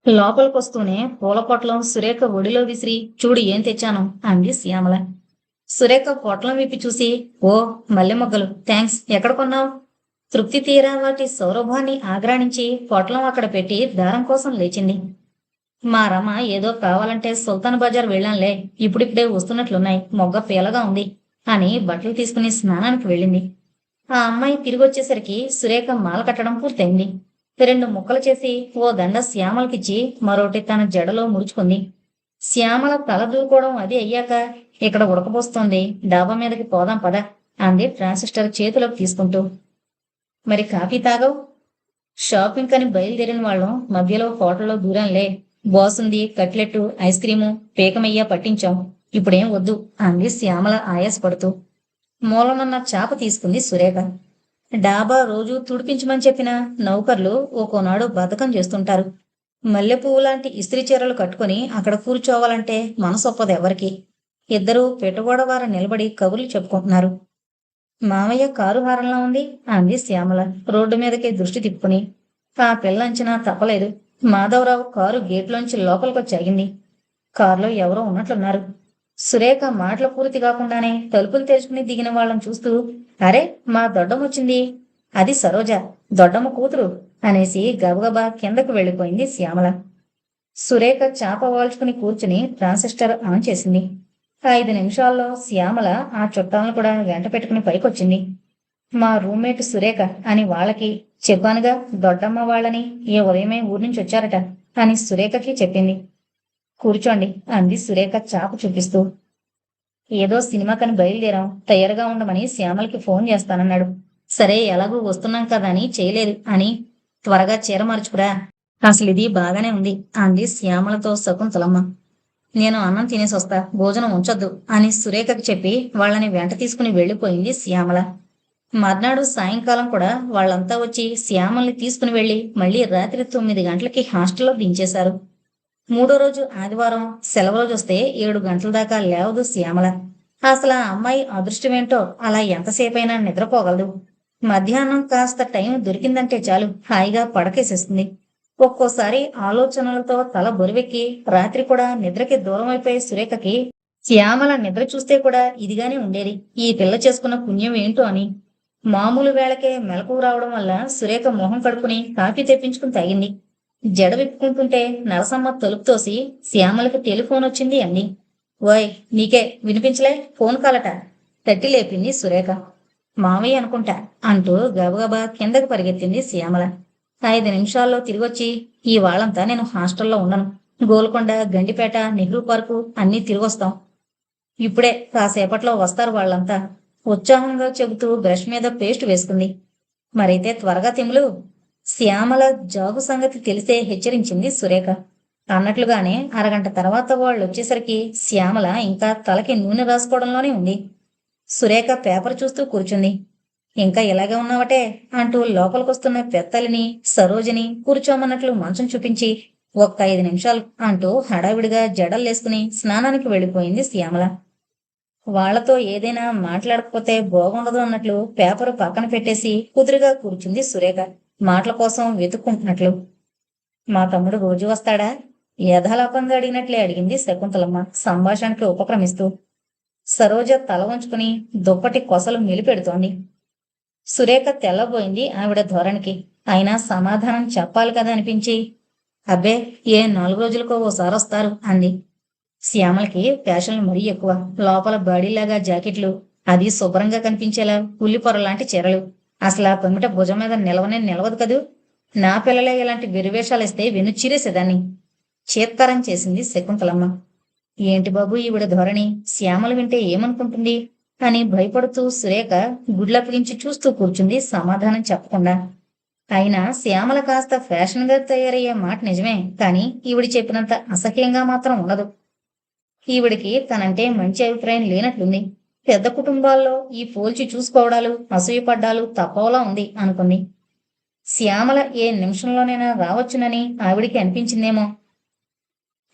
లోపలికొస్తూనే పూల పొట్లం సురేఖ ఒడిలో విసిరి చూడు ఏం తెచ్చాను అంది శ్యామల. సురేఖ పొట్లం విప్పి చూసి, ఓ మల్లె మొగ్గలు, థ్యాంక్స్, ఎక్కడ కొన్నావు? తృప్తి తీరా వాటి సౌరభాన్ని ఆగ్రాణించి పొట్లం అక్కడ పెట్టి దారం కోసం లేచింది. మా రమ ఏదో కావాలంటే సుల్తాన్ బజార్ వెళ్ళాంలే, ఇప్పుడిప్పుడే వస్తున్నట్లున్నాయి, మొగ్గ పేలగా ఉంది అని బట్టలు తీసుకుని స్నానానికి వెళ్ళింది. ఆ అమ్మాయి తిరిగొచ్చేసరికి సురేఖ మాల కట్టడం పూర్తయింది. రెండు ముక్కలు చేసి ఓ దండ శ్యామలకిచ్చి మరోటి తన జడలో ముడుచుకుంది. శ్యామల తల దూకోవడం అది అయ్యాక, ఇక్కడ ఉడకపోస్తోంది, డాబా మీదకి పోదాం పద అంది ట్రాన్సిస్టర్ చేతిలోకి తీసుకుంటూ. మరి కాఫీ తాగవు? షాపింగ్ కని బయలుదేరిన వాళ్ళం మధ్యలో హోటల్లో దూరంలే, బాసుంది, కట్లెట్టు, ఐస్ క్రీము, పేకమయ్య పట్టించాం, ఇప్పుడేం వద్దు అంది శ్యామల ఆయాసపడుతూ. మూలనున్న చాప తీసుకుంది సురేఖ. డాబా రోజు తుడిపించమని చెప్పిన నౌకర్లు ఒక్కోనాడు బద్ధకం చేస్తుంటారు. మల్లెపువ్వు లాంటి ఇస్త్రీ చీరలు కట్టుకుని అక్కడ కూర్చోవాలంటే మనసొప్పదు ఎవరికి. ఇద్దరూ పెట్టుబడవార నిలబడి కబుర్లు చెప్పుకుంటున్నారు. మామయ్య కారు హారంలా ఉంది అంది శ్యామల రోడ్డు మీదకే దృష్టి తిప్పుకుని. ఆ పిల్లంచినా తప్పలేదు. మాధవరావు కారు గేట్లోంచి లోపలికొచ్చాగింది. కారులో ఎవరో ఉన్నట్లున్నారు. సురేఖ మాటలు పూర్తి కాకుండానే తలుపులు తెరుచుకుని దిగిన వాళ్ళని చూస్తూ, అరే మా దొడ్డమొచ్చింది, అది సరోజ, దొడ్డమ్మ కూతురు అనేసి గబగబా కిందకు వెళ్ళిపోయింది శ్యామల. సురేఖ చాప వాల్చుకుని కూర్చుని ట్రాన్సిస్టర్ ఆన్ చేసింది. 5 నిమిషాల్లో శ్యామల ఆ చుట్టాలను కూడా వెంట పెట్టుకుని పైకొచ్చింది. మా రూమ్మేట్ సురేఖ అని వాళ్ళకి చెప్పానుగా, దొడ్డమ్మ వాళ్ళని ఏ ఉదయమే ఊరి నుంచి వచ్చారట అని సురేఖకి చెప్పింది. కూర్చోండి అంది సురేఖ చాప చూపిస్తూ. ఏదో సినిమాకని బయలుదేరాం, తయారుగా ఉండమని శ్యామలకి ఫోన్ చేస్తానన్నాడు. సరే ఎలాగూ వస్తున్నాం కదా అని చేయలేదు అని, త్వరగా చీర మార్చుకురా, అసలు ఇది బాగానే ఉంది అంది శ్యామలతో శకుంతలమ్మ. నేను అన్నం తినేసి వస్తా, భోజనం ఉంచొద్దు అని సురేఖకి చెప్పి వాళ్ళని వెంట తీసుకుని వెళ్ళిపోయింది శ్యామల. మర్నాడు సాయంకాలం కూడా వాళ్ళంతా వచ్చి శ్యామల్ని తీసుకుని వెళ్ళి మళ్ళీ రాత్రి 9 గంటలకి హాస్టల్లో దించేశారు. 3వ రోజు ఆదివారం సెలవు రోజు వస్తే 7 గంటల దాకా లేవదు శ్యామల. అసలు ఆ అమ్మాయి అదృష్టమేంటో అలా ఎంతసేపైనా నిద్రపోగలదు. మధ్యాహ్నం కాస్త టైం దొరికిందంటే చాలు హాయిగా పడకేసేస్తుంది. ఒక్కోసారి ఆలోచనలతో తల బొరివెక్కి రాత్రి కూడా నిద్రకి దూరం అయిపోయే సురేఖకి శ్యామల నిద్ర చూస్తే కూడా ఇదిగానే ఉండేది, ఈ పిల్ల చేసుకున్న పుణ్యం ఏంటో అని. మామూలు వేళకే మెలకువ రావడం వల్ల సురేఖ మొహం కడుక్కుని కాఫీ తెప్పించుకుని తాగింది. జడ విప్పుకుంటుంటే నరసమ్మ తలుపు తోసి శ్యామలకి టెలిఫోన్ వచ్చింది అంది. ఓయ్ నీకే వినిపించలే, ఫోన్ కాలట తట్టి లేపింది సురేఖ. మావయ్య అనుకుంటా అంటూ గబగబా కిందకు పరిగెత్తింది శ్యామల. 5 నిమిషాల్లో తిరిగొచ్చి, ఈ వాళ్ళంతా నేను హాస్టల్లో ఉండను, గోల్కొండ, గండిపేట, నెహ్రూ పార్కు అన్నీ తిరిగొస్తాం, ఇప్పుడే కాసేపట్లో వస్తారు వాళ్ళంతా ఉత్సాహంగా చెబుతూ బ్రష్ మీద పేస్ట్ వేసుకుంది. మరైతే త్వరగా తిమ్ములు. శ్యామల జాబు సంగతి తెలిసే హెచ్చరించింది సురేఖ. అన్నట్లుగానే అరగంట తర్వాత వాళ్ళు వచ్చేసరికి శ్యామల ఇంకా తలకి నూనె రాసుకోవడంలోనే ఉంది. సురేఖ పేపర్ చూస్తూ కూర్చుంది. ఇంకా ఇలాగే ఉన్నావటే అంటూ లోపలికొస్తున్న పెత్తలిని సరోజిని కూర్చోమన్నట్లు మంచం చూపించి ఒక్క 5 నిమిషాలు అంటూ హడావిడిగా జడల్లేసుకుని స్నానానికి వెళ్ళిపోయింది శ్యామల. వాళ్లతో ఏదైనా మాట్లాడకపోతే బాగుండదు అన్నట్లు పేపరు పక్కన పెట్టేసి కుదురుగా కూర్చుంది సురేఖ, మాటల కోసం వెతుక్కుంటున్నట్లు. మా తమ్ముడు రోజు వస్తాడా? యథాలాపంగా అడిగినట్లే అడిగింది శకుంతలమ్మ సంభాషణకి ఉపక్రమిస్తూ. సరోజ తల వంచుకుని దుప్పటి కొసలు మెలిపెడుతోంది. సురేఖ తెల్లబోయింది ఆవిడ ధోరణికి. అయినా సమాధానం చెప్పాలి కదా అనిపించి, అబ్బే ఏ 4 రోజులకో ఓసారి వస్తారు అంది. శ్యామలకి ఫ్యాషన్లు మరీ ఎక్కువ. లోపల బాడీలాగా జాకెట్లు, అది శుభ్రంగా కనిపించేలా ఉల్లి పొరలాంటి చీరలు. అసలు ఆ పమిట భుజం మీద నిలవనే నిలవదు కదూ. నా పిల్లలే ఇలాంటి వెర్రివేషాలు ఇస్తే వెన్ను చీరేసేదాన్ని చీత్కారం చేసింది శకుంతలమ్మ. ఏంటి బాబు ఈవిడ ధోరణి, శ్యామల వింటే ఏమనుకుంటుంది అని భయపడుతూ సురేఖ గుడ్లప్పగించి చూస్తూ కూర్చుంది సమాధానం చెప్పకుండా. అయినా శ్యామల కాస్త ఫ్యాషన్ గా తయారయ్యే మాట నిజమే, కానీ ఈవిడి చెప్పినంత అసహ్యంగా మాత్రం ఉండదు. ఈవిడికి తనంటే మంచి అభిప్రాయం లేనట్లుంది. పెద్ద కుటుంబాల్లో ఈ పోల్చి చూసుకోవడాలు, అసూయపడ్డాలు తప్పవలా ఉంది అనుకుంది. శ్యామల ఏ నిమిషంలోనైనా రావచ్చునని ఆవిడికి అనిపించిందేమో.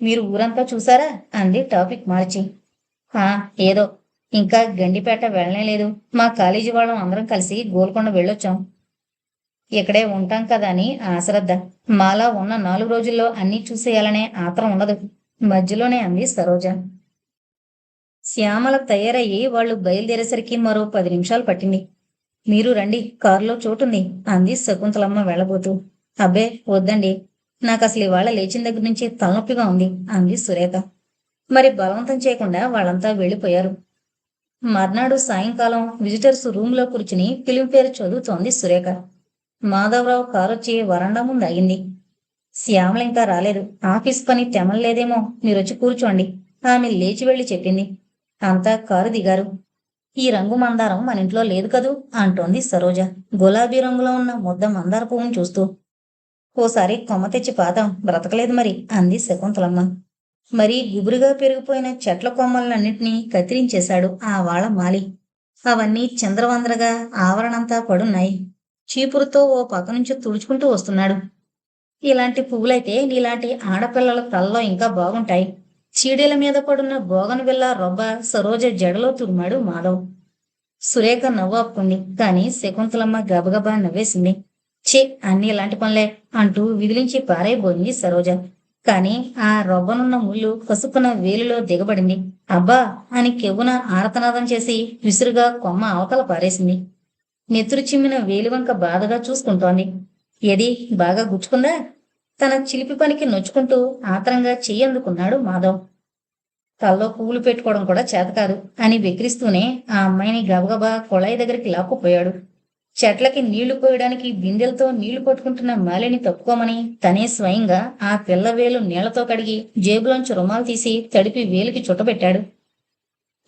మీరు ఊరంతా చూసారా అంది టాపిక్ మార్చి. ఏదో, ఇంకా గండిపేట వెళ్ళనే లేదు, మా కాలేజీ వాళ్ళం అందరం కలిసి గోల్కొండ వెళ్ళొచ్చాం. ఇక్కడే ఉంటాం కదా అని ఆశ్రద్ధ. మాలా ఉన్న 4 రోజుల్లో అన్నీ చూసేయాలనే ఆత్రం ఉండదు. మధ్యలోనే అంది సరోజ. శ్యామల తయారయ్యి వాళ్ళు బయలుదేరేసరికి మరో 10 నిమిషాలు పట్టింది. మీరు రండి, కారులో చోటుంది అంది శకుంతలమ్మ వెళ్ళబోతూ. అబ్బే వద్దండి, నాకసలు ఇవాళ లేచిన దగ్గర నుంచి తలనొప్పిగా ఉంది అంది సురేఖ. మరి బలవంతం చేయకుండా వాళ్ళంతా వెళ్ళిపోయారు. మర్నాడు సాయంకాలం విజిటర్స్ రూంలో కూర్చుని ఫిలిం పేరు చదువుతోంది సురేఖ. మాధవరావు కారొచ్చి వరండా ముందు ఆగింది. శ్యామల ఇంకా రాలేదు. ఆఫీస్ పని తెమల్లేదేమో, మీరొచ్చి కూర్చోండి ఆమె లేచి వెళ్లి చెప్పింది. అంతా కారు దిగారు. ఈ రంగు మందారం మన ఇంట్లో లేదు కదూ అంటోంది సరోజ గులాబీ రంగులో ఉన్న ముద్ద మందార పువ్వును చూస్తూ. ఓసారి కొమ్మ తెచ్చి పాతాం, బ్రతకలేదు మరి అంది శకుంతలమ్మ. మరీ గుబురుగా పెరిగిపోయిన చెట్ల కొమ్మలన్నింటినీ కత్తిరించేశాడు ఆ వాళ్ళ మాలి. అవన్నీ చంద్రవంద్రగా ఆవరణంతా పడున్నాయి. చీపురుతో ఓ పక్క నుంచి తుడుచుకుంటూ వస్తున్నాడు. ఇలాంటి పువ్వులైతే నీలాంటి ఆడపిల్లల తలలో ఇంకా బాగుంటాయి. చీడీల మీద పడున్న బోగనవిల్ల రొబ్బ సరోజ జడలో తురిమాడు మాధవ్. సురేఖ నవ్వు ఆపుకుంది, కాని శకుంతలమ్మ గబగబా నవ్వేసింది. ఛీ, అన్ని ఇలాంటి పనులే అంటూ విదిలించి పారైపోయింది సరోజ. కాని ఆ రొబ్బనున్న ముళ్ళు కసుపున వేలిలో దిగబడింది. అబ్బా అని కెవ్వున ఆరతనాదం చేసి విసురుగా కొమ్మ అవతల పారేసింది. నెత్తురు చిమ్మిన వేలివంక బాధగా చూసుకుంటోంది. ఏది బాగా గుచ్చుకుందా? తన చిలిపి పనికి నొచ్చుకుంటూ ఆత్రంగా చెయ్యందుకున్నాడు మాధవ్. తల్లో పువ్వులు పెట్టుకోవడం కూడా చేతకాదు అని వెక్కిరిస్తూనే ఆ అమ్మాయిని గబగబా కొళాయి దగ్గరికి లాక్కుపోయాడు. చెట్లకి నీళ్లు పోయడానికి బిందెలతో నీళ్లు పట్టుకుంటున్న మాలిని తప్పుకోమని తనే స్వయంగా ఆ పిల్ల వేలు నీళ్లతో కడిగి జేబులోంచి రుమాలు తీసి తడిపి వేలికి చుట్టబెట్టాడు.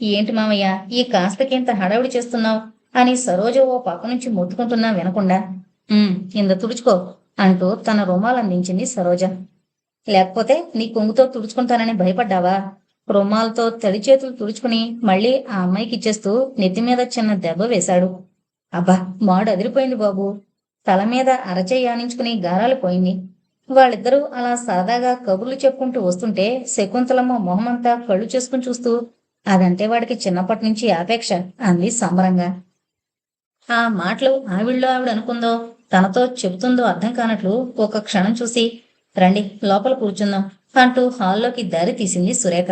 ఏంటి మామయ్య, ఈ కాస్తకింత హడావిడి చేస్తున్నావు అని సరోజ ఓ పక్క నుంచి మొత్తుకుంటున్నా వినకుండా, ఇంద తుడుచుకో అంటూ తన రుమాలందించింది సరోజ. లేకపోతే నీ కొంగుతో తుడుచుకుంటానని భయపడ్డావా? రుమాలతో తడి చేతులు తుడుచుకుని మళ్ళీ ఆ అమ్మాయికి ఇచ్చేస్తూ నెత్తిమీద చిన్న దెబ్బ వేశాడు. అబ్బా, మాడు అదిరిపోయింది బాబు. తల మీద అరచేయి ఆనించుకుని గారాలు పోయింది. వాళ్ళిద్దరూ అలా సరదాగా కబుర్లు చెప్పుకుంటూ వస్తుంటే శకుంతలమ్మ మొహమంతా కళ్ళు చేసుకుని చూస్తూ, అదంటే వాడికి చిన్నప్పటి నుంచి ఆపేక్ష అంది సంబరంగా. ఆ మాటలు ఆవిళ్ళో ఆవిడ అనుకుందో తనతో చెబుతుందో అర్థం కానట్లు ఒక క్షణం చూసి, రండి లోపల కూర్చుందాం అంటూ హాల్లోకి దారి తీసింది సురేఖ.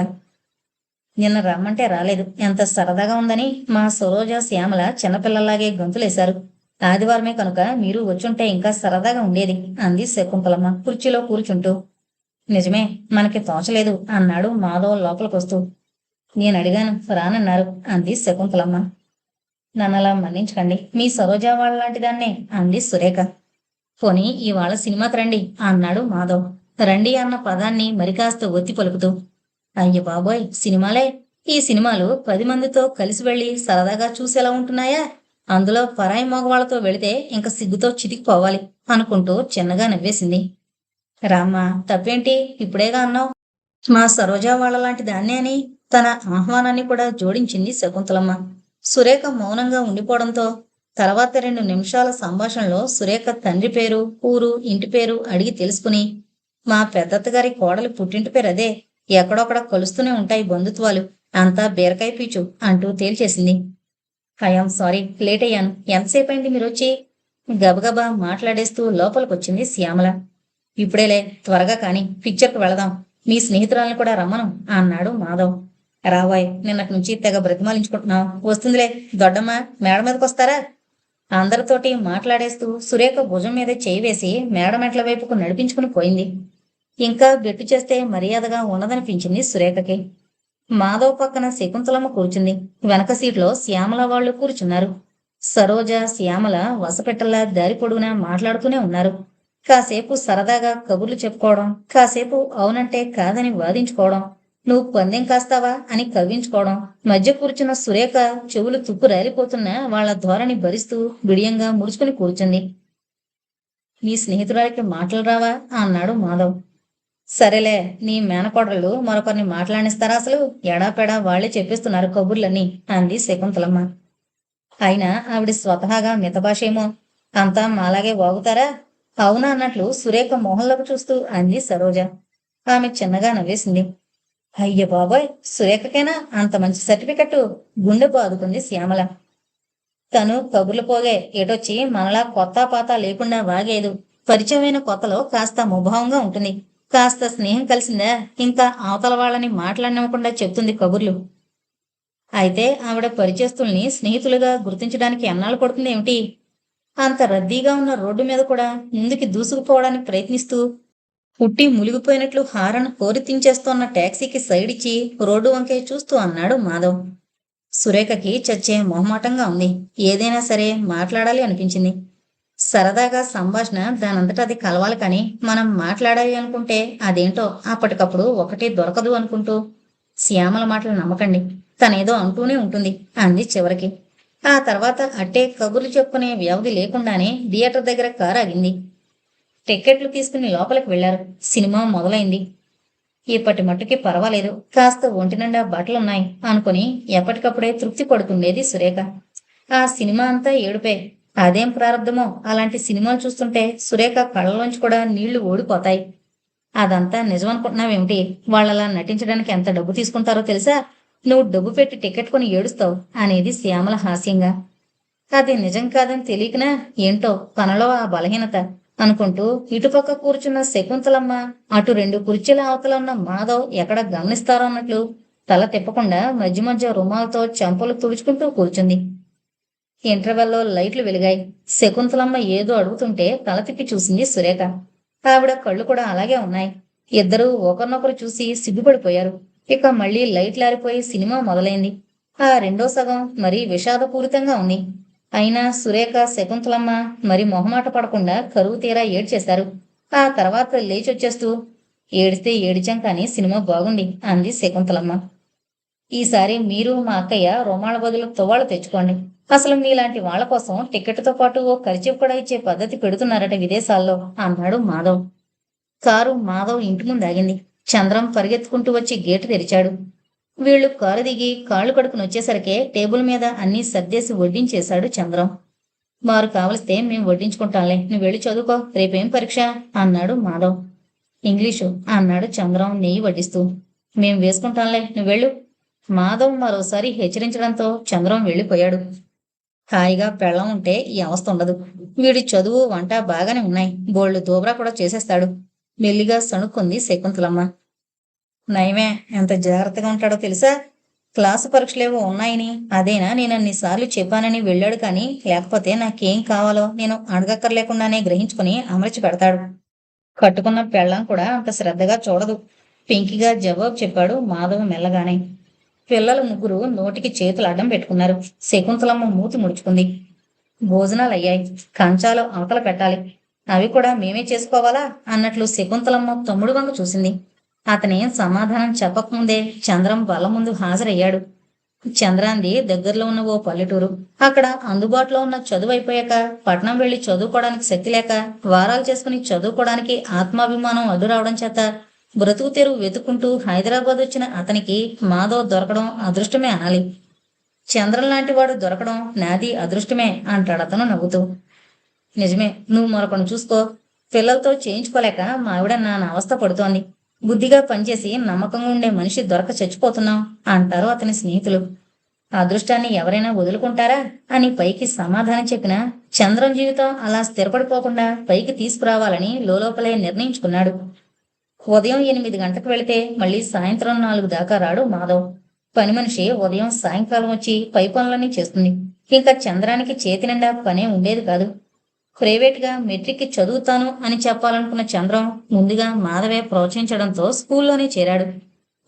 నిన్న రమ్మంటే రాలేదు, ఎంత సరదాగా ఉందని మా సరోజ శ్యామల చిన్నపిల్లలాగే గొంతులేశారు. ఆదివారమే కనుక మీరు వచ్చుంటే ఇంకా సరదాగా ఉండేది అంది శకుంతలమ్మ కుర్చీలో కూర్చుంటూ. నిజమే, మనకి తోచలేదు అన్నాడు మాధవ్ లోపలికొస్తూ. నేను అడిగాను, రానన్నారు అంది శకుంతలమ్మ. నన్నలా మన్నించకండి, మీ సరోజ వాళ్ళలాంటి దాన్నే అంది సురేఖ. పోనీ ఇవాళ సినిమాకి రండి అన్నాడు మాధవ్ రండి అన్న పదాన్ని మరికాస్త ఒత్తి పలుకుతూ. అయ్య బాబోయ్, సినిమాలే? ఈ సినిమాలు 10 మందితో కలిసి వెళ్లి సరదాగా చూసేలా ఉంటున్నాయా? అందులో పరాయి మగవాళ్లతో వెళితే ఇంక సిగ్గుతో చితికిపోవాలి అనుకుంటూ చిన్నగా నవ్వేసింది. రామ్మా, తప్పేంటి, ఇప్పుడేగా అన్నావు మా సరోజ వాళ్ళలాంటి దాన్నే అని తన ఆహ్వానాన్ని కూడా జోడించింది శకుంతలమ్మ. సురేఖ మౌనంగా ఉండిపోవడంతో తర్వాత 2 నిమిషాల సంభాషణలో సురేఖ తండ్రి పేరు, ఊరు, ఇంటి పేరు అడిగి తెలుసుకుని, మా పెద్దత్తగారి కోడలి పుట్టింటి పేరు అదే, ఎక్కడొక్కడ కలుస్తూనే ఉంటాయి బంధుత్వాలు, అంతా బీరకాయ పీచు అంటూ తేల్చేసింది. ఐయామ్ సారీ, లేట్ అయ్యాను. ఎంతసేపు అయింది మీరొచ్చి? గబగబా మాట్లాడేస్తూ లోపలికొచ్చింది శ్యామల. ఇప్పుడేలే, త్వరగా కాని పిక్చర్కి వెళదాం, మీ స్నేహితురాలను కూడా రమ్మను అన్నాడు మాధవ్. రావాయ్, నిన్నటి నుంచి తెగ బ్రతిమాలించుకుంటున్నావు, వస్తుందిలే. దొడ్డమ్మ, మేడ మీదకొస్తారా? అందరితోటి మాట్లాడేస్తూ సురేఖ భుజం మీద చేయి వేసి మేడమెట్ల వైపుకు నడిపించుకుని పోయింది. ఇంకా గట్టు చేస్తే మర్యాదగా ఉండదనిపించింది సురేఖకి. మాధవ్ పక్కన శకుంతలమ్మ కూర్చుంది. వెనక సీట్లో శ్యామల వాళ్ళు కూర్చున్నారు. సరోజ, శ్యామల వసపెట్టల్లా దారి పొడుగునా మాట్లాడుతూనే ఉన్నారు. కాసేపు సరదాగా కబుర్లు చెప్పుకోవడం, కాసేపు అవునంటే కాదని వాదించుకోవడం, నువ్వు పందెం కాస్తావా అని కవ్వించుకోవడం. మధ్య కూర్చున్న సురేఖ చెవులు తుప్పు రాలిపోతున్నా వాళ్ల ధోరణి భరిస్తూ బిడియంగా ముడుచుకుని కూర్చుంది. నీ స్నేహితురాలికి మాటలు రావా అన్నాడు మాధవ్. సరేలే, నీ మేనకోడళ్ళు మరొకరిని మాట్లాడిస్తారా? అసలు ఎడాపెడా వాళ్లే చెప్పిస్తున్నారు కబుర్లన్నీ అంది శకుంతలమ్మ. అయినా ఆవిడ స్వతహాగా మితభాషేమో, అంతా మాలాగే వాగుతారా? అవునా అన్నట్లు సురేఖ మొహంలోకి చూస్తూ అంది సరోజ. ఆమె చిన్నగా నవ్వేసింది. అయ్య బాబోయ్, సురేఖకేనా అంత మంచి సర్టిఫికెట్? గుండె బాదుకుంది శ్యామల. తను కబుర్లు పోగే ఎటొచ్చి మనలా కొత్త పాత లేకుండా వాగేదు. పరిచయమైన కొత్తలో కాస్త ముభావంగా ఉంటుంది. కాస్త స్నేహం కలిసిందా ఇంకా అవతల వాళ్ళని మాట్లాడనివ్వకుండా చెప్తుంది కబుర్లు. అయితే ఆవిడ పరిచయస్తుల్ని స్నేహితులుగా గుర్తించడానికి ఎన్నాళ్ళు పడుతుంది ఏమిటి? అంత రద్దీగా ఉన్న రోడ్డు మీద కూడా ముందుకి దూసుకుపోవడానికి ప్రయత్నిస్తూ పుట్టి మునిగిపోయినట్లు హారన్ హోరెత్తించేస్తోన్న టాక్సీకి సైడిచ్చి రోడ్డు వంకే చూస్తూ అన్నాడు మాధవ్. సురేఖకి చచ్చే మొహమాటంగా ఉంది. ఏదైనా సరే మాట్లాడాలి అనిపించింది. సరదాగా సంభాషణ దానంతట అది కలవాలి కానీ మనం మాట్లాడాలి అనుకుంటే అదేంటో అప్పటికప్పుడు ఒకటి దొరకదు అనుకుంటూ శ్యామల మాటలు నమ్మకండి, తనేదో అంటూనే ఉంటుంది అంది చివరికి. ఆ తర్వాత అట్టే కబుర్లు చెప్పుకునే వ్యవధి లేకుండానే థియేటర్ దగ్గర కారు ఆగింది. టిక్కెట్లు తీసుకుని లోపలికి వెళ్లారు. సినిమా మొదలైంది. ఇప్పటి మట్టుకి పర్వాలేదు, కాస్త ఒంటి నిండా బట్టలున్నాయి అనుకుని ఎప్పటికప్పుడే తృప్తి పడుతుండేది సురేఖ. ఆ సినిమా అంతా ఏడుపే. అదేం ప్రారంధమో అలాంటి సినిమాలు చూస్తుంటే సురేఖ కళ్ళలోంచి కూడా నీళ్లు ఓడిపోతాయి. అదంతా నిజమనుకుంటున్నావేమిటి? వాళ్ళలా నటించడానికి ఎంత డబ్బు తీసుకుంటారో తెలుసా? నువ్వు డబ్బు పెట్టి టికెట్ కొని ఏడుస్తావు అనేది శ్యామల హాస్యంగా. అది నిజం కాదని తెలియకనా ఏంటో తనలో ఆ బలహీనత అనుకుంటూ ఇటుపక్క కూర్చున్న శకుంతలమ్మ అటు 2 కుర్చీల అవతల ఉన్న మాధవ్ ఎక్కడ గమనిస్తారో అన్నట్లు తల తిప్పకుండా మధ్య మధ్య రుమాలతో చెంపలు తుడుచుకుంటూ కూర్చుంది. ఇంటర్వెల్లో లైట్లు వెలిగాయి. శకుంతలమ్మ ఏదో అడుగుతుంటే తల తిప్పి చూసింది సురేఖ. ఆవిడ కళ్ళు కూడా అలాగే ఉన్నాయి. ఇద్దరూ ఒకరినొకరు చూసి సిగ్గుపడిపోయారు. ఇక మళ్లీ లైట్లారిపోయి సినిమా మొదలైంది. ఆ రెండో సగం మరీ విషాదపూరితంగా ఉంది. అయినా సురేఖ శకుంతలమ్మ మరి మొహమాట పడకుండా కరువు తీరా ఏడ్చేశారు. ఆ తర్వాత లేచొచ్చేస్తూ ఏడిస్తే ఏడిచాం కానీ సినిమా బాగుంది అంది శకుంతలమ్మ. ఈసారి మీరు మా అక్కయ్య రుమాల బదులు తువ్వాళ్ళు తెచ్చుకోండి. అసలు మీలాంటి వాళ్ల కోసం టికెట్తో పాటు ఓ ఖర్చు కూడా ఇచ్చే పద్ధతి పెడుతున్నారట విదేశాల్లో అన్నాడు మాధవ్. కారు మాధవ్ ఇంటి ముందు ఆగింది. చంద్రం పరిగెత్తుకుంటూ వచ్చి గేటు తెరిచాడు. వీళ్లు కారు దిగి కాళ్ళు కడుకుని వచ్చేసరికే టేబుల్ మీద అన్నీ సర్దేసి వడ్డించేశాడు చంద్రం. మారు కావలిస్తే మేం వడ్డించుకుంటాంలే, నువ్వు వెళ్ళి చదువుకో, రేపేం పరీక్ష అన్నాడు మాధవ్. ఇంగ్లీషు అన్నాడు చంద్రం నెయ్యి వడ్డిస్తూ. మేం వేసుకుంటాంలే, నువ్వెళ్ళు. మాధవ్ మరోసారి హెచ్చరించడంతో చంద్రం వెళ్ళిపోయాడు. హాయిగా పెళ్ళం ఉంటే ఈ అవస్థ ఉండదు. వీడి చదువు వంట బాగానే ఉన్నాయి, బోళ్లు దోబరా కూడా చేసేస్తాడు మెల్లిగా సణుక్కుంది శకుంతలమ్మ. నయమే, ఎంత జాగ్రత్తగా ఉంటాడో తెలుసా? క్లాసు పరీక్షలేవో ఉన్నాయని అదేనా నేనన్నిసార్లు చెప్పానని వెళ్ళాడు కానీ లేకపోతే నాకేం కావాలో నేను అడగక్కర్లేకుండానే గ్రహించుకుని అమర్చి పెడతాడు. కట్టుకున్న పెళ్ళం కూడా అంత శ్రద్ధగా చూడదు పింకిగా జవాబు చెప్పాడు మాధవ్ మెల్లగానే. పిల్లలు ముగ్గురు నోటికి చేతులు అడ్డం పెట్టుకున్నారు. శకుంతలమ్మ మూతి ముడుచుకుంది. భోజనాలయ్యాయి, కంచాలు అవతల పెట్టాలి, అవి కూడా మేమే చేసుకోవాలా అన్నట్లు శకుంతలమ్మ తమ్ముడు వంక చూసింది. అతనేం సమాధానం చెప్పకముందే చంద్రం బల్ల ముందు హాజరయ్యాడు. చంద్రాంది దగ్గరలో ఉన్న ఓ పల్లెటూరు. అక్కడ అందుబాటులో ఉన్న చదువు అయిపోయాక పట్నం వెళ్లి చదువుకోవడానికి శక్తి లేక వారాలు చేసుకుని చదువుకోవడానికి ఆత్మాభిమానం అడ్డు రావడం చేత బ్రతుకు తెరువు వెతుక్కుంటూ హైదరాబాద్ వచ్చిన అతనికి మాధవ్ దొరకడం అదృష్టమే అనాలి. చంద్రం లాంటి వాడు దొరకడం నాది అదృష్టమే అంటాడతను నవ్వుతూ. నిజమే, నువ్వు మరొకను చూసుకో. పిల్లలతో చేయించుకోలేక మా ఆవిడ నా అవస్థ పడుతోంది. బుద్ధిగా పనిచేసి నమ్మకంగా ఉండే మనిషి దొరక చచ్చిపోతున్నాం అంటారు అతని స్నేహితులు. అదృష్టాన్ని ఎవరైనా వదులుకుంటారా అని పైకి సమాధానం చెప్పిన చంద్రం జీవితం అలా స్థిరపడిపోకుండా పైకి తీసుకురావాలని లోపలే నిర్ణయించుకున్నాడు. ఉదయం 8 గంటలకు వెళితే మళ్ళీ సాయంత్రం 4 దాకా రాడు మాధవ్. పని మనిషి ఉదయం సాయంకాలం వచ్చి పై పనులన్నీ చేస్తుంది. ఇంకా చంద్రానికి చేతి నిండా పనే ఉండేది కాదు. ప్రైవేట్గా మెట్రిక్కి చదువుతాను అని చెప్పాలనుకున్న చంద్రం ముందుగా మాధవే ప్రోత్సహించడంతో స్కూల్లోనే చేరాడు.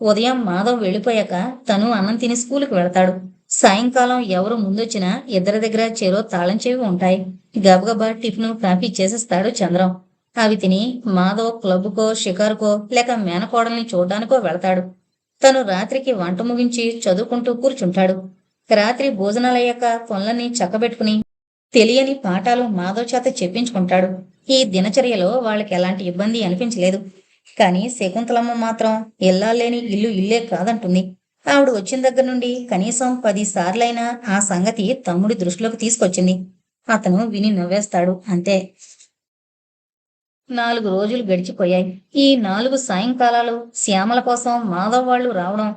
ఉదయం మాధవ్ వెళ్ళిపోయాక తను అన్నం తిని స్కూలుకి వెళతాడు. సాయంకాలం ఎవరు ముందొచ్చినా ఇద్దరి దగ్గర చెరో తాళం చెవి ఉంటాయి. గబగబా టిఫిను కాఫీ చేసేస్తాడు చంద్రం. అవి తిని మాధవ్ క్లబ్కో షికారుకో లేక మేనకోడల్ని చూడ్డానికో వెళతాడు. తను రాత్రికి వంట ముగించి చదువుకుంటూ కూర్చుంటాడు. రాత్రి భోజనాలయ్యాక పనులన్నీ చక్కబెట్టుకుని తెలియని పాఠాలు మాధవ్ చేత చెప్పించుకుంటాడు. ఈ దినచర్యలో వాళ్ళకి ఎలాంటి ఇబ్బంది అనిపించలేదు. కానీ శకుంతలమ్మ మాత్రం ఇల్లాలేని ఇల్లు ఇల్లే కాదంటుంది. ఆవిడ వచ్చిన దగ్గర నుండి కనీసం 10 సార్లైనా ఆ సంగతి తమ్ముడి దృష్టిలోకి తీసుకొచ్చింది. అతను విని నవ్వేస్తాడు అంతే. 4 రోజులు గడిచిపోయాయి. ఈ 4 సాయంకాలాలు శ్యామల కోసం మాధవ్ వాళ్ళు రావడం,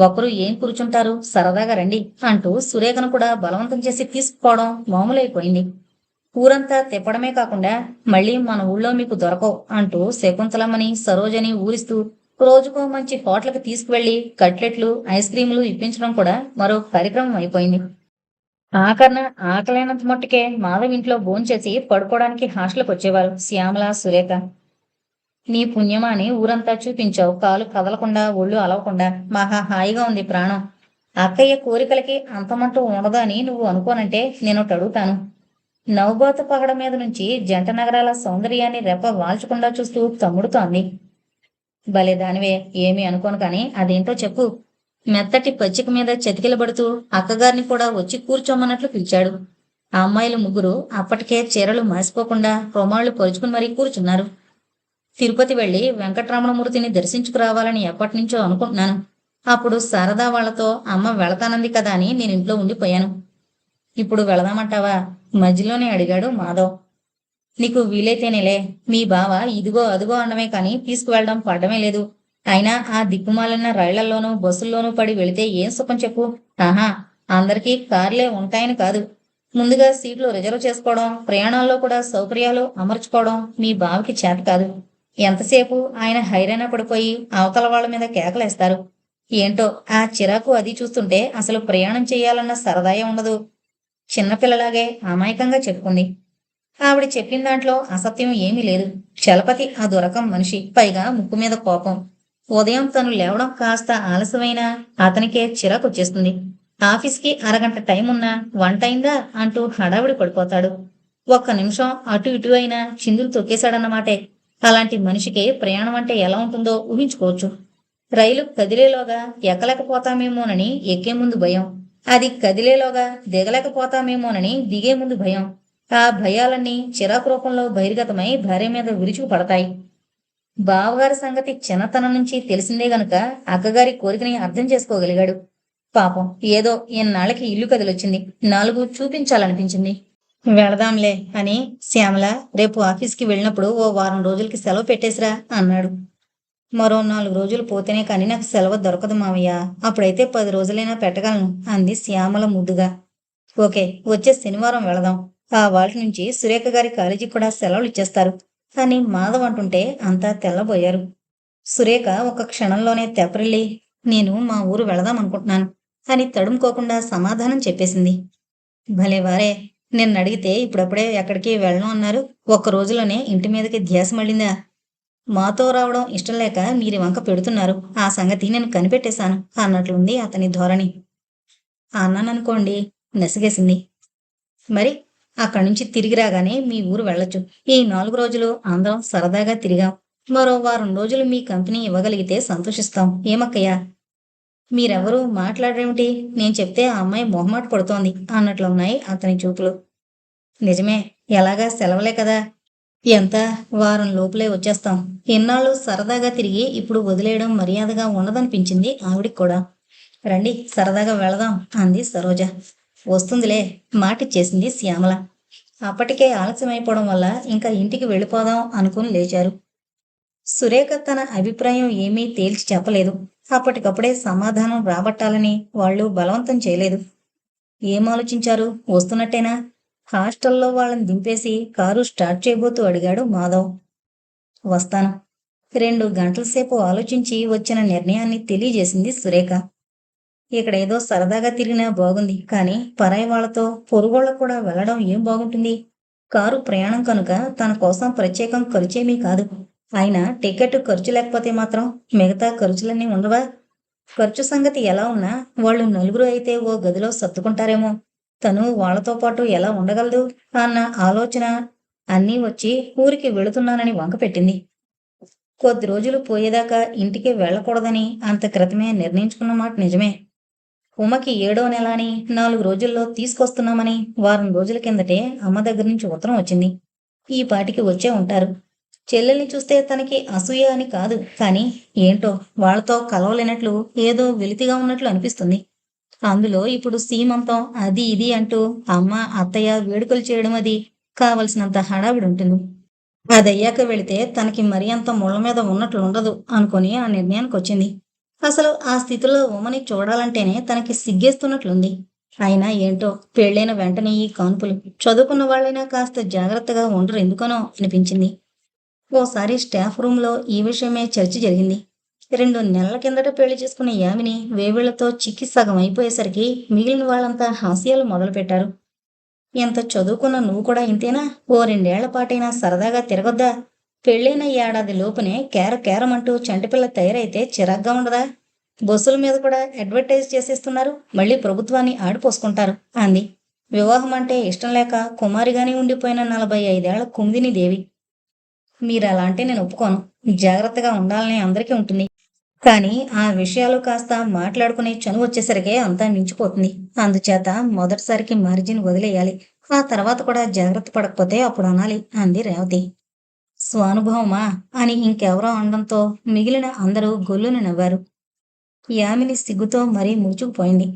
ఒకరు ఏం కూర్చుంటారు, సరదాగా రండి అంటూ సురేఖను కూడా బలవంతం చేసి తీసుకుపోవడం మామూలైపోయింది. ఊరంతా తిప్పడమే కాకుండా మళ్ళీ మన ఊళ్ళో మీకు దొరకవు అంటూ శకుంతలమ్మని సరోజని ఊరిస్తూ రోజుకో మంచి హోటల్కి తీసుకువెళ్లి కట్లెట్లు ఐస్ క్రీములు ఇప్పించడం కూడా మరో కార్యక్రమం అయిపోయింది. ఆఖరణ ఆకలైనంత మట్టుకే మాధవ్ ఇంట్లో భోంచేసి పడుకోవడానికి హాస్టల్కి వచ్చేవారు శ్యామల, సురేఖ. నీ పుణ్యమా అని ఊరంతా చూపించావు, కాలు కదలకుండా ఒళ్ళు అలవకుండా. మహా హాయిగా ఉంది ప్రాణం. అక్కయ్య కోరికలకి అంతమంటూ ఉండదు అని నువ్వు అనుకోనంటే నేనొకటి అడుగుతాను. నవగోత పగడ మీద నుంచి జంట నగరాల సౌందర్యాన్ని రెప్ప వాల్చకుండా చూస్తూ తమ్ముడుతో అంది. భలే దానివే, ఏమీ అనుకోను కాని అదేంటో చెప్పు. మెత్తటి పచ్చిక మీద చతికిలబడుతూ అక్కగారిని కూడా వచ్చి కూర్చోమన్నట్లు పిలిచాడు. ఆ అమ్మాయిలు ముగ్గురు అప్పటికే చీరలు మాసిపోకుండా రోమాళ్లు పరుచుకుని మరీ కూర్చున్నారు. తిరుపతి వెళ్లి వెంకటరమణమూర్తిని దర్శించుకురావాలని ఎప్పటినుంచో అనుకుంటున్నాను. అప్పుడు శారదా వాళ్లతో అమ్మ వెళతానంది కదా అని నేను ఇంట్లో ఉండిపోయాను. ఇప్పుడు వెళదామంటావా? మధ్యలోనే అడిగాడు మాధవ్. నీకు వీలైతేనేలే. మీ బావ ఇదిగో అదిగో అనడమే కాని తీసుకువెళ్ళడం పడ్డమే లేదు. అయినా ఆ దిక్కుమాలిన రైళ్లలోనూ బస్సుల్లోనూ పడి వెళితే ఏం సుఖం చెప్పు. ఆహా, అందరికీ కార్లే ఉంటాయని కాదు. ముందుగా సీట్లు రిజర్వ్ చేసుకోవడం, ప్రయాణాల్లో కూడా సౌకర్యాలు అమర్చుకోవడం మీ బావకి చేత కాదు. ఎంతసేపు ఆయన హైరాణ పడిపోయి అవతల వాళ్ళ మీద కేకలేస్తారు. ఏంటో ఆ చిరాకు అది చూస్తుంటే అసలు ప్రయాణం చెయ్యాలన్న సరదాయే ఉండదు. చిన్నపిల్లలాగే అమాయకంగా చెప్పుకుంది. ఆవిడ చెప్పిన దాంట్లో అసత్యం ఏమీ లేదు. చలపతి ఆ దొరకం మనిషి, పైగా ముక్కు మీద కోపం. ఉదయం తను లేవడం కాస్త ఆలస్యమైనా అతనికే చిరాకొచ్చేస్తుంది. ఆఫీస్కి అరగంట టైం ఉన్నా వంటైందా అంటూ హడావిడి పడిపోతాడు. ఒక్క నిమిషం అటు ఇటు అయినా చిందులు తొక్కేశాడన్నమాటే. అలాంటి మనిషికి ప్రయాణం అంటే ఎలా ఉంటుందో ఊహించుకోవచ్చు. రైలు కదిలేలోగా ఎక్కలేకపోతామేమోనని ఎక్కే ముందు భయం, అది కదిలేలోగా దిగలేకపోతామేమోనని దిగే ముందు భయం. ఆ భయాలన్నీ చిరాకు రూపంలో బహిర్గతమై భార్య మీద విరుచుకు పడతాయి. బావగారి సంగతి చిన్నతనం నుంచి తెలిసిందే గనుక అక్కగారి కోరికని అర్థం చేసుకోగలిగాడు. పాపం ఏదో ఎన్నాళ్ళకి ఇల్లు కదిలొచ్చింది, నాలుగు చూపించాలనిపించింది. వెళదాంలే అని శ్యామల రేపు ఆఫీస్కి వెళ్ళినప్పుడు ఓ వారం రోజులకి సెలవు పెట్టేసిరా అన్నాడు. మరో 4 రోజులు పోతేనే కానీ నాకు సెలవు దొరకదు మావయ్య. అప్పుడైతే 10 రోజులైనా పెట్టగలను అంది శ్యామల ముద్దుగా. ఓకే, వచ్చే శనివారం వెళదాం. ఆ వాటి నుంచి సురేఖ గారి కాలేజీకి కూడా సెలవులు ఇచ్చేస్తారు అని మాధవ్ అంటుంటే అంతా తెల్లబోయారు. సురేఖ ఒక క్షణంలోనే తెప్పరిల్లి నేను మా ఊరు వెళదాం అనుకుంటున్నాను అని తడుముకోకుండా సమాధానం చెప్పేసింది. భలేవారే, నిన్నడిగితే ఇప్పుడప్పుడే ఎక్కడికి వెళ్ళను అన్నారు. ఒక్క రోజులోనే ఇంటి మీదకి ధ్యాస మళ్ళిందా? మాతో రావడం ఇష్టం లేక మీరి వంక పెడుతున్నారు. ఆ సంగతి నేను కనిపెట్టేశాను అన్నట్లుంది అతని ధోరణి. అన్నాననుకోండి, నెసగేసింది. మరి అక్కడి నుంచి తిరిగి రాగానే మీ ఊరు వెళ్ళొచ్చు. ఈ 4 రోజులు అందరం సరదాగా తిరిగాం. మరో వారం రోజులు మీ కంపెనీ ఇవ్వగలిగితే సంతోషిస్తాం. ఏమక్కయ్యా? మీరెవరూ మాట్లాడరేమిటి? నేను చెప్తే ఆ అమ్మాయి మొహమాట పడుతోంది అన్నట్లున్నాయి అతని చూపులు. నిజమే, ఎలాగా సెలవులే కదా. ఎంత వారం లోపలే వచ్చేస్తాం. ఎన్నాళ్ళు సరదాగా తిరిగి ఇప్పుడు వదిలేయడం మర్యాదగా ఉండదనిపించింది ఆవిడికి కూడా. రండి సరదాగా వెళదాం అంది సరోజ. వస్తుందిలే మాటిచ్చేసింది శ్యామల. అప్పటికే ఆలస్యమైపోవడం వల్ల ఇంకా ఇంటికి వెళ్ళిపోదాం అనుకుని లేచారు. సురేఖ తన అభిప్రాయం ఏమీ తేల్చి చెప్పలేదు. అప్పటికప్పుడే సమాధానం రాబట్టాలని వాళ్ళు బలవంతం చేయలేదు. ఏం ఆలోచించారు? వస్తున్నట్టేనా? హాస్టల్లో వాళ్ళని దింపేసి కారు స్టార్ట్ చేయబోతూ అడిగాడు మాధవ్. వస్తాను. 2 గంటల సేపు ఆలోచించి వచ్చిన నిర్ణయాన్ని తెలియజేసింది సురేఖ. ఇక్కడేదో సరదాగా తిరిగినా బాగుంది, కానీ పరాయి వాళ్లతో పొరుగోళ్ళకు కూడా వెళ్లడం ఏం బాగుంటుంది? కారు ప్రయాణం కనుక తన కోసం ప్రత్యేకం ఖర్చేమీ కాదు. అయినా టికెట్ ఖర్చు లేకపోతే మాత్రం మిగతా ఖర్చులన్నీ ఉండవా? ఖర్చు సంగతి ఎలా ఉన్నా వాళ్ళు నలుగురు అయితే ఓ గదిలో సర్దుకుంటారేమో. తను వాళ్లతో పాటు ఎలా ఉండగలదు అన్న ఆలోచన అన్నీ వచ్చి ఊరికి వెళుతున్నానని వంకపెట్టింది. కొద్ది రోజులు పోయేదాకా ఇంటికి వెళ్ళకూడదని అంత క్రితమే నిర్ణయించుకున్న మాట నిజమే. ఉమకి 7వ నెల అని 4 రోజుల్లో తీసుకొస్తున్నామని వారం రోజుల కిందటే అమ్మ దగ్గర నుంచి ఉత్తరం వచ్చింది. ఈ పాటికి వచ్చే ఉంటారు. చెల్లెల్ని చూస్తే తనకి అసూయ అని కాదు, కానీ ఏంటో వాళ్లతో కలవలేనట్లు, ఏదో వెలితిగా ఉన్నట్లు అనిపిస్తుంది. అందులో ఇప్పుడు సీమంతం అది ఇది అంటూ అమ్మ అత్తయ్య వేడుకలు చేయడం అది కావలసినంత హడావిడి ఉంటుంది. అదయ్యాక వెళితే తనకి మరి అంత ముళ్ళ మీద ఉన్నట్లు ఉండదు అనుకుని ఆ నిర్ణయానికి వచ్చింది. అసలు ఆ స్థితిలో ఉమని చూడాలంటేనే తనకి సిగ్గేస్తున్నట్లుంది. అయినా ఏంటో పెళ్ళైన వెంటనే ఈ కాన్పులు. చదువుకున్న వాళ్ళైనా కాస్త జాగ్రత్తగా ఉండరు ఎందుకనో అనిపించింది. ఓసారి స్టాఫ్ రూంలో ఈ విషయమే చర్చ జరిగింది. 2 నెలల కిందట పెళ్లి చేసుకున్న యామిని వేవిళ్లతో చిక్కి సగం అయిపోయేసరికి మిగిలిన వాళ్ళంతా హాస్యాలు మొదలుపెట్టారు. ఎంత చదువుకున్న నువ్వు కూడా ఇంతేనా? ఓ 2 ఏళ్ల పాటైనా సరదాగా తిరగొద్దా? పెళ్ళైన ఏడాది లోపునే కేర కేరమంటూ చంటిపిల్ల తయారైతే చిరాగ్గా ఉండదా? బస్సుల మీద కూడా అడ్వర్టైజ్ చేసేస్తున్నారు. మళ్ళీ ప్రభుత్వాన్ని ఆడిపోసుకుంటారు అంది. వివాహం అంటే ఇష్టం లేక కుమారిగానే ఉండిపోయిన 45 ఏళ్ల కుందిని దేవి. మీరలా అంటే నేను ఒప్పుకోను. జాగ్రత్తగా ఉండాలని అందరికీ ఉంటుంది. కానీ ఆ విషయాలు కాస్త మాట్లాడుకునే చనువొచ్చేసరికే అంతా మించిపోతుంది. అందుచేత మొదటిసారికి మార్జిన్ వదిలేయాలి. ఆ తర్వాత కూడా జాగ్రత్త పడకపోతే అప్పుడు అనాలి అంది రేవతి. స్వానుభవమా అని ఇంకెవరో అనడంతో మిగిలిన అందరూ గొల్లున నవ్వారు. యామిని సిగ్గుతో మరీ ముడుచుకుపోయింది.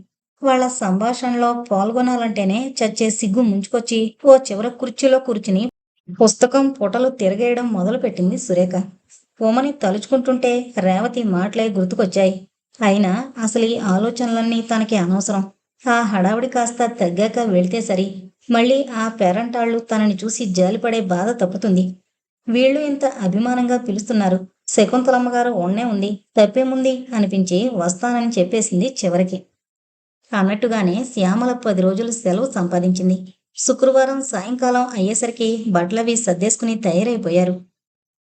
వాళ్ళ సంభాషణలో పాల్గొనాలంటేనే చచ్చే సిగ్గు ముంచుకొచ్చి ఓ చివర కుర్చీలో కూర్చుని పుస్తకం పుటలు తిరగేయడం మొదలుపెట్టింది సురేఖ. ఉమని తలుచుకుంటుంటే రేవతి మాటలే గుర్తుకొచ్చాయి. అయినా అసలు ఈ ఆలోచనలన్నీ తనకి అనవసరం. ఆ హడావిడి కాస్త తగ్గాక వెళితే సరి. మళ్ళీ ఆ పేరంటాళ్ళు తనని చూసి జాలిపడే బాధ తప్పుతుంది. వీళ్ళు ఇంత అభిమానంగా పిలుస్తున్నారు. శకుంతలమ్మగారు ఒన్నే ఉంది, తప్పేముంది అనిపించి వస్తానని చెప్పేసింది చివరికి. అన్నట్టుగానే శ్యామల 10 రోజులు సెలవు సంపాదించింది. శుక్రవారం సాయంకాలం అయ్యేసరికి బట్టలవి సర్దేసుకుని తయారైపోయారు.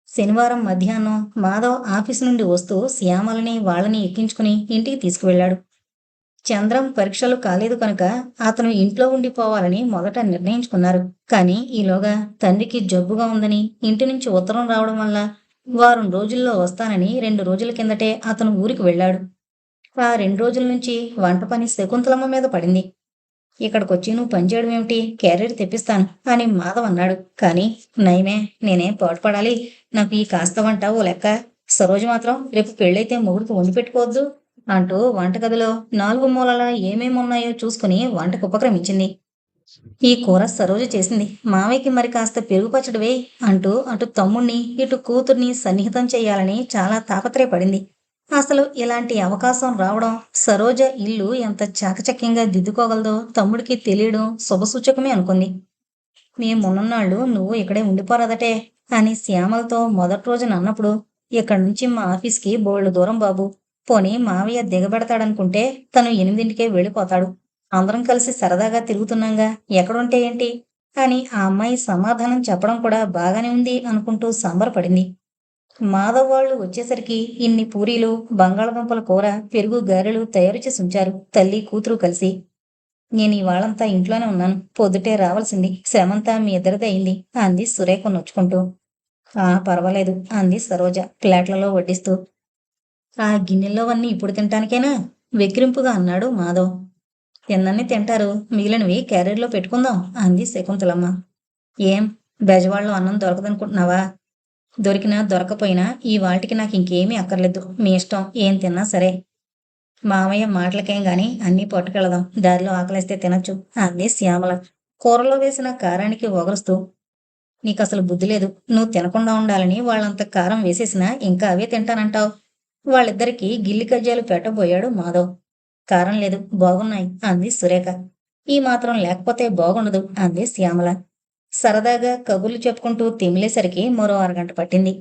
శనివారం మధ్యాహ్నం మాధవ్ ఆఫీసు నుండి వస్తూ శ్యామలని వాళ్ళని ఎక్కించుకుని ఇంటికి తీసుకువెళ్ళాడు. చంద్రం పరీక్షలు కాలేదు కనుక అతను ఇంట్లో ఉండిపోవాలని మొదట నిర్ణయించుకున్నారు. కానీ ఈలోగా తండ్రికి జబ్బుగా ఉందని ఇంటి నుంచి ఉత్తరం రావడం వల్ల వారం రోజుల్లో వస్తానని 2 రోజుల కిందటే అతను ఊరికి వెళ్ళాడు. ఆ 2 రోజుల నుంచి వంట పని శకుంతలమ్మ మీద పడింది. ఇక్కడికొచ్చి నువ్వు పనిచేయడం ఏమిటి? క్యారియర్ తెప్పిస్తాను అని మాధవ్ అన్నాడు. కానీ నయమే, నేనేం పాటుపడాలి? నాకు ఈ కాస్త వంట ఓ లెక్క. సరోజు మాత్రం రేపు పెళ్ళైతే మొగుడికి వండి పెట్టుకోవద్దు అంటూ వంటగదిలో 4 మూలలా ఏమేమున్నాయో చూసుకుని వంటకు ఉపక్రమించింది. ఈ కూర సరోజ చేసింది. మావయ్యకి మరి కాస్త పెరుగు పచ్చడి వేయ్ అంటూ అటు తమ్ముణ్ణి ఇటు కూతుర్ని సన్నిహితం చెయ్యాలని చాలా తాపత్రయపడింది. అసలు ఇలాంటి అవకాశం రావడం, సరోజ ఇల్లు ఎంత చాకచక్యంగా దిద్దుకోగలదో తమ్ముడికి తెలియడం శుభసూచకమే అనుకుంది. మేమున్ననాళ్ళు నువ్వు ఇక్కడే ఉండిపోరాదటే అని శ్యామలతో మొదటి రోజున అన్నప్పుడు, ఇక్కడి నుంచి మా ఆఫీస్కి బోల్డు దూరం బాబు. పోనీ మావయ్య దిగబెడతాడనుకుంటే తను 8ంటికే వెళ్ళిపోతాడు. అందరం కలిసి సరదాగా తిరుగుతున్నాంగా, ఎక్కడుంటే ఏంటి అని ఆ అమ్మాయి సమాధానం చెప్పడం కూడా బాగానే ఉంది అనుకుంటూ సంబరపడింది. మాధవ్ వాళ్ళు వచ్చేసరికి ఇన్ని పూరీలు, బంగాళదుంపల కూర, పెరుగు గారెలు తయారు చేసి ఉంచారు తల్లి కూతురు కలిసి. నేను ఇవాళంతా ఇంట్లోనే ఉన్నాను. పొద్దుటే రావాల్సింది. శ్రమంతా మీ ఇద్దరిదే అయింది అంది సురేఖ నొచ్చుకుంటూ. ఆ పర్వాలేదు అంది సరోజ ప్లేట్లలో వడ్డిస్తూ. ఆ గిన్నెల్లోవన్నీ ఇప్పుడు తింటానికేనా? వెక్కిరింపుగా అన్నాడు మాధవ్. తిన్నన్ని తింటారు, మిగిలినవి క్యారియర్లో పెట్టుకుందాం అంది శకుంతలమ్మ. ఏం బెజవాడలో అన్నం దొరకదనుకుంటున్నావా? దొరికినా దొరకపోయినా ఈ వాటికి నాకు ఇంకేమీ అక్కర్లేదు. మీ ఇష్టం, ఏం తిన్నా సరే. మామయ్య మాటలకేం గాని అన్నీ పట్టుకెళదాం, దారిలో ఆకలేస్తే తినొచ్చు అంది శ్యామల కూరలో వేసిన కారానికి ఒగరుస్తూ. నీకసలు బుద్ధి లేదు. నువ్వు తినకుండా ఉండాలని వాళ్ళంత కారం వేసేసినా ఇంకా అవే తింటానంటావు. వాళ్ళిద్దరికీ గిల్లి కజ్జాలు పెట్టబోయాడు మాధవ్. కారం లేదు, బాగున్నాయి అంది సురేఖ. ఈ మాత్రం లేకపోతే బాగుండదు అంది శ్యామల. సరదాగా కబుర్లు చెప్పుకుంటూ తిమిలేసరికి మరో అరగంట పట్టింది.